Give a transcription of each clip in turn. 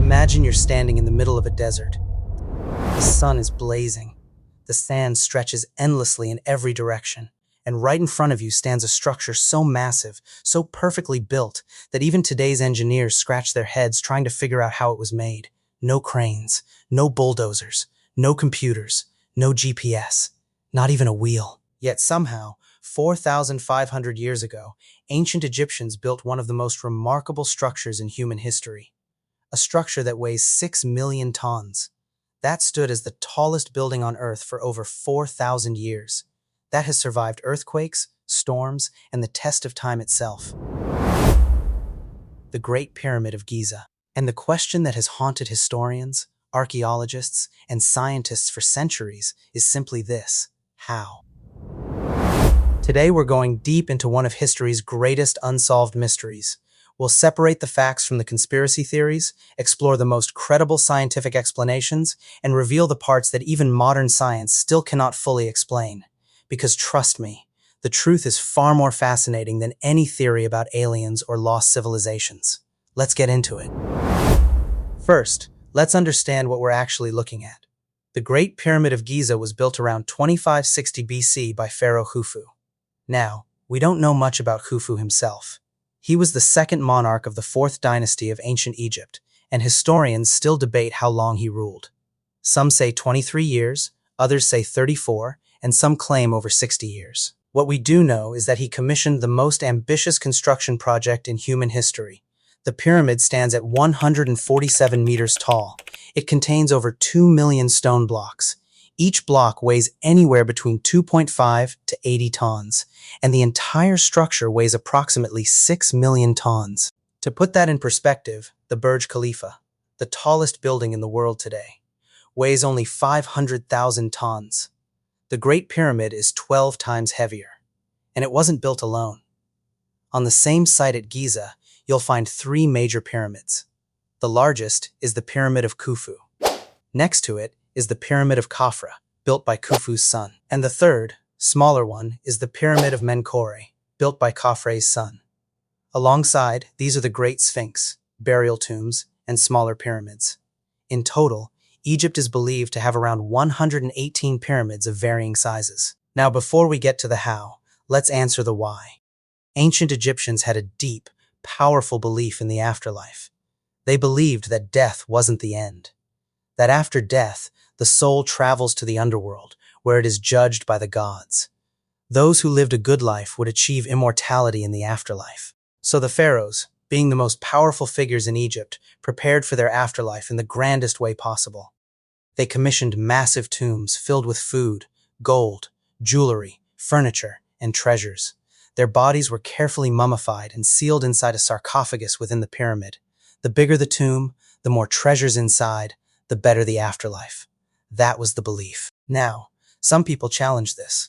Imagine you're standing in the middle of a desert. The sun is blazing. The sand stretches endlessly in every direction. And right in front of you stands a structure so massive, so perfectly built, that even today's engineers scratch their heads trying to figure out how it was made. No cranes, no bulldozers, no computers, no GPS, not even a wheel. Yet somehow, 4,500 years ago, ancient Egyptians built one of the most remarkable structures in human history. A structure that weighs 6 million tons. That stood as the tallest building on Earth for over 4,000 years. That has survived earthquakes, storms, and the test of time itself. The Great Pyramid of Giza. And the question that has haunted historians, archaeologists, and scientists for centuries is simply this: how? Today we're going deep into one of history's greatest unsolved mysteries. We'll separate the facts from the conspiracy theories, explore the most credible scientific explanations, and reveal the parts that even modern science still cannot fully explain. Because trust me, the truth is far more fascinating than any theory about aliens or lost civilizations. Let's get into it. First, let's understand what we're actually looking at. The Great Pyramid of Giza was built around 2560 BC by Pharaoh Khufu. Now, we don't know much about Khufu himself. He was the second monarch of the 4th dynasty of ancient Egypt, and historians still debate how long he ruled. Some say 23 years, others say 34, and some claim over 60 years. What we do know is that he commissioned the most ambitious construction project in human history. The pyramid stands at 147 meters tall. It contains over 2 million stone blocks. Each block weighs anywhere between 2.5 to 80 tons, and the entire structure weighs approximately 6 million tons. To put that in perspective, the Burj Khalifa, the tallest building in the world today, weighs only 500,000 tons. The Great Pyramid is 12 times heavier, and it wasn't built alone. On the same site at Giza, you'll find 3 major pyramids. The largest is the Pyramid of Khufu. Next to it is the Pyramid of Khafra, built by Khufu's son. And the third, smaller one, is the Pyramid of Menkaure, built by Khafre's son. Alongside, these are the Great Sphinx, burial tombs, and smaller pyramids. In total, Egypt is believed to have around 118 pyramids of varying sizes. Now, before we get to the how, let's answer the why. Ancient Egyptians had a deep, powerful belief in the afterlife. They believed that death wasn't the end. That after death, the soul travels to the underworld, where it is judged by the gods. Those who lived a good life would achieve immortality in the afterlife. So the pharaohs, being the most powerful figures in Egypt, prepared for their afterlife in the grandest way possible. They commissioned massive tombs filled with food, gold, jewelry, furniture, and treasures. Their bodies were carefully mummified and sealed inside a sarcophagus within the pyramid. The bigger the tomb, the more treasures inside, the better the afterlife. That was the belief. Now, some people challenge this.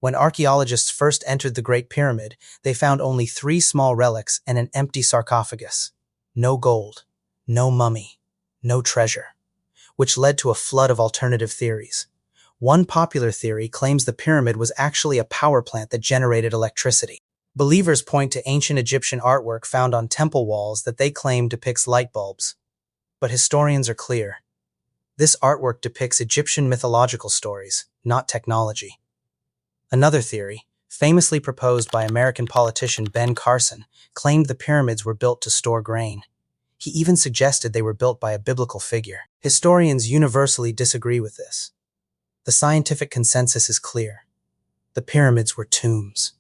When archaeologists first entered the Great Pyramid, they found only 3 small relics and an empty sarcophagus. No gold, no mummy, no treasure, which led to a flood of alternative theories. One popular theory claims the pyramid was actually a power plant that generated electricity. Believers point to ancient Egyptian artwork found on temple walls that they claim depicts light bulbs. But historians are clear. This artwork depicts Egyptian mythological stories, not technology. Another theory, famously proposed by American politician Ben Carson, claimed the pyramids were built to store grain. He even suggested they were built by a biblical figure. Historians universally disagree with this. The scientific consensus is clear. The pyramids were tombs.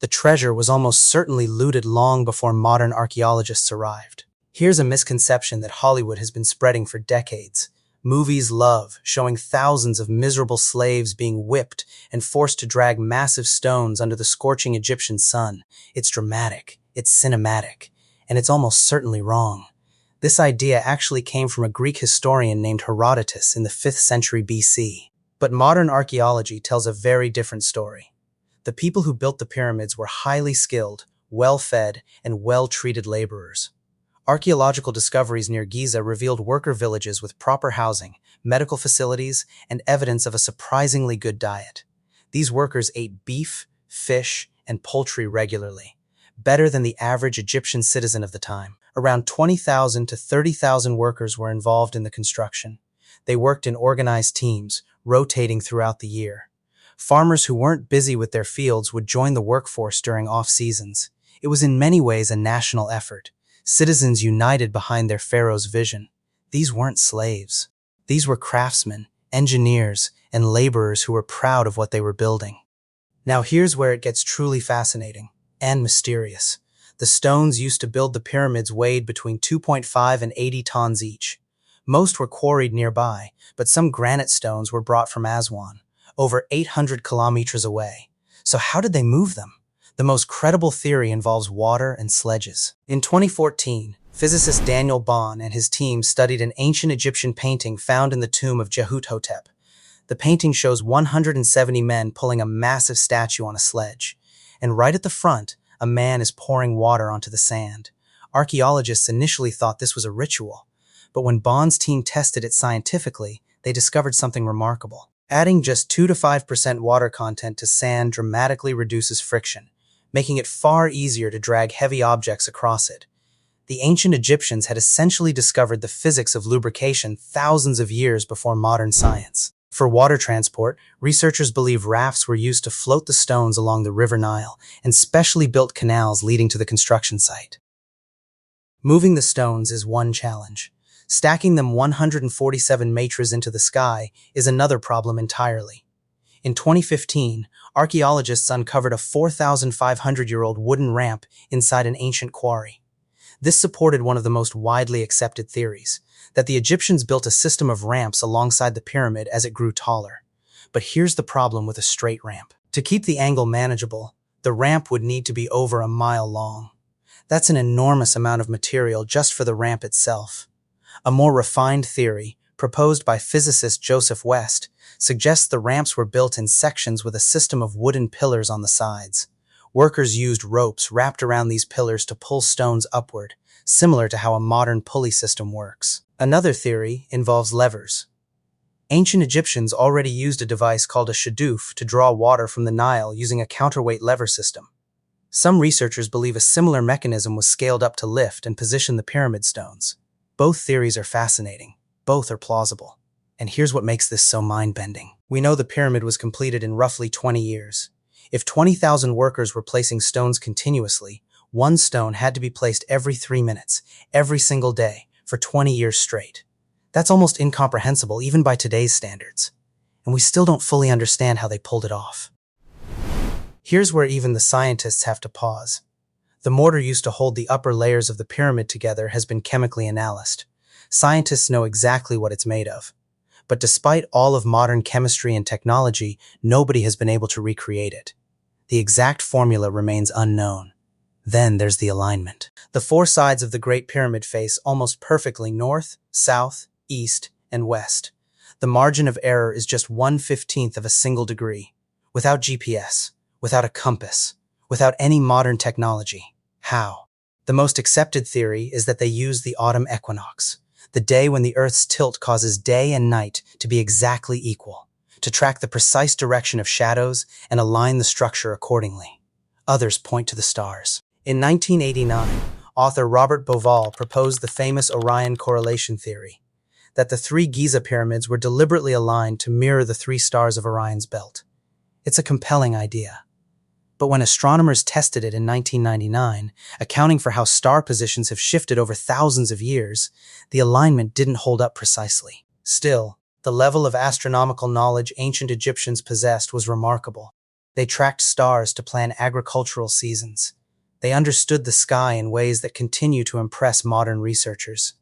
The treasure was almost certainly looted long before modern archaeologists arrived. Here's a misconception that Hollywood has been spreading for decades. Movies love showing thousands of miserable slaves being whipped and forced to drag massive stones under the scorching Egyptian sun. It's dramatic, it's cinematic, and it's almost certainly wrong. This idea actually came from a Greek historian named Herodotus in the 5th century BC. But modern archaeology tells a very different story. The people who built the pyramids were highly skilled, well-fed, and well-treated laborers. Archaeological discoveries near Giza revealed worker villages with proper housing, medical facilities, and evidence of a surprisingly good diet. These workers ate beef, fish, and poultry regularly, better than the average Egyptian citizen of the time. Around 20,000 to 30,000 workers were involved in the construction. They worked in organized teams, rotating throughout the year. Farmers who weren't busy with their fields would join the workforce during off-seasons. It was in many ways a national effort. Citizens united behind their pharaoh's vision. These weren't slaves. These were craftsmen, engineers, and laborers who were proud of what they were building. Now here's where it gets truly fascinating and mysterious. The stones used to build the pyramids weighed between 2.5 and 80 tons each. Most were quarried nearby, but some granite stones were brought from Aswan, over 800 kilometers away. So how did they move them? The most credible theory involves water and sledges. In 2014, physicist Daniel Bohn and his team studied an ancient Egyptian painting found in the tomb of Jehuthotep. The painting shows 170 men pulling a massive statue on a sledge, and right at the front, a man is pouring water onto the sand. Archaeologists initially thought this was a ritual, but when Bohn's team tested it scientifically, they discovered something remarkable. Adding just 2 to 5% water content to sand dramatically reduces friction, making it far easier to drag heavy objects across it. The ancient Egyptians had essentially discovered the physics of lubrication thousands of years before modern science. For water transport, researchers believe rafts were used to float the stones along the River Nile and specially built canals leading to the construction site. Moving the stones is one challenge. Stacking them 147 meters into the sky is another problem entirely. In 2015, archaeologists uncovered a 4,500-year-old wooden ramp inside an ancient quarry. This supported one of the most widely accepted theories, that the Egyptians built a system of ramps alongside the pyramid as it grew taller. But here's the problem with a straight ramp. To keep the angle manageable, the ramp would need to be over a mile long. That's an enormous amount of material just for the ramp itself. A more refined theory, proposed by physicist Joseph West, suggests the ramps were built in sections with a system of wooden pillars on the sides. Workers used ropes wrapped around these pillars to pull stones upward, similar to how a modern pulley system works. Another theory involves levers. Ancient Egyptians already used a device called a shadoof to draw water from the Nile using a counterweight lever system. Some researchers believe a similar mechanism was scaled up to lift and position the pyramid stones. Both theories are fascinating. Both are plausible. And here's what makes this so mind-bending. We know the pyramid was completed in roughly 20 years. If 20,000 workers were placing stones continuously, one stone had to be placed every 3 minutes, every single day, for 20 years straight. That's almost incomprehensible even by today's standards. And we still don't fully understand how they pulled it off. Here's where even the scientists have to pause. The mortar used to hold the upper layers of the pyramid together has been chemically analyzed. Scientists know exactly what it's made of. But despite all of modern chemistry and technology, nobody has been able to recreate it. The exact formula remains unknown. Then there's the alignment. The 4 sides of the Great Pyramid face almost perfectly north, south, east, and west. The margin of error is just 1/15 of a single degree. Without GPS, without a compass, without any modern technology. How? The most accepted theory is that they use the autumn equinox, the day when the Earth's tilt causes day and night to be exactly equal, to track the precise direction of shadows and align the structure accordingly. Others point to the stars. In 1989, author Robert Bauval proposed the famous Orion correlation theory, that the 3 Giza pyramids were deliberately aligned to mirror the 3 stars of Orion's belt. It's a compelling idea. But when astronomers tested it in 1999, accounting for how star positions have shifted over thousands of years, the alignment didn't hold up precisely. Still, the level of astronomical knowledge ancient Egyptians possessed was remarkable. They tracked stars to plan agricultural seasons. They understood the sky in ways that continue to impress modern researchers.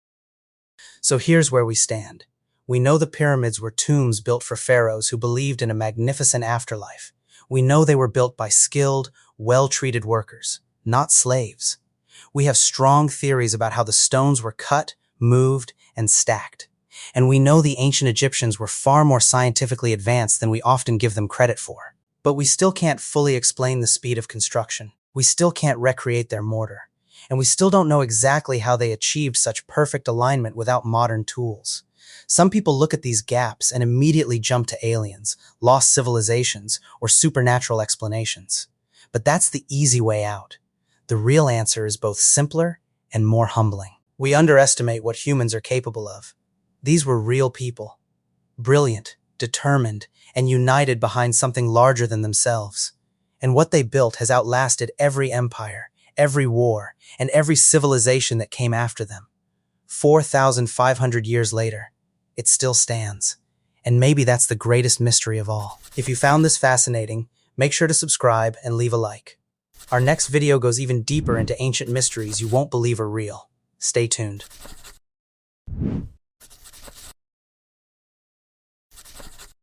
So here's where we stand. We know the pyramids were tombs built for pharaohs who believed in a magnificent afterlife. We know they were built by skilled, well-treated workers, not slaves. We have strong theories about how the stones were cut, moved, and stacked. And we know the ancient Egyptians were far more scientifically advanced than we often give them credit for. But we still can't fully explain the speed of construction. We still can't recreate their mortar. And we still don't know exactly how they achieved such perfect alignment without modern tools. Some people look at these gaps and immediately jump to aliens, lost civilizations, or supernatural explanations. But that's the easy way out. The real answer is both simpler and more humbling. We underestimate what humans are capable of. These were real people, brilliant, determined, and united behind something larger than themselves. And what they built has outlasted every empire, every war, and every civilization that came after them. 4,500 years later, it still stands. And maybe that's the greatest mystery of all. If you found this fascinating, make sure to subscribe and leave a like. Our next video goes even deeper into ancient mysteries you won't believe are real. Stay tuned.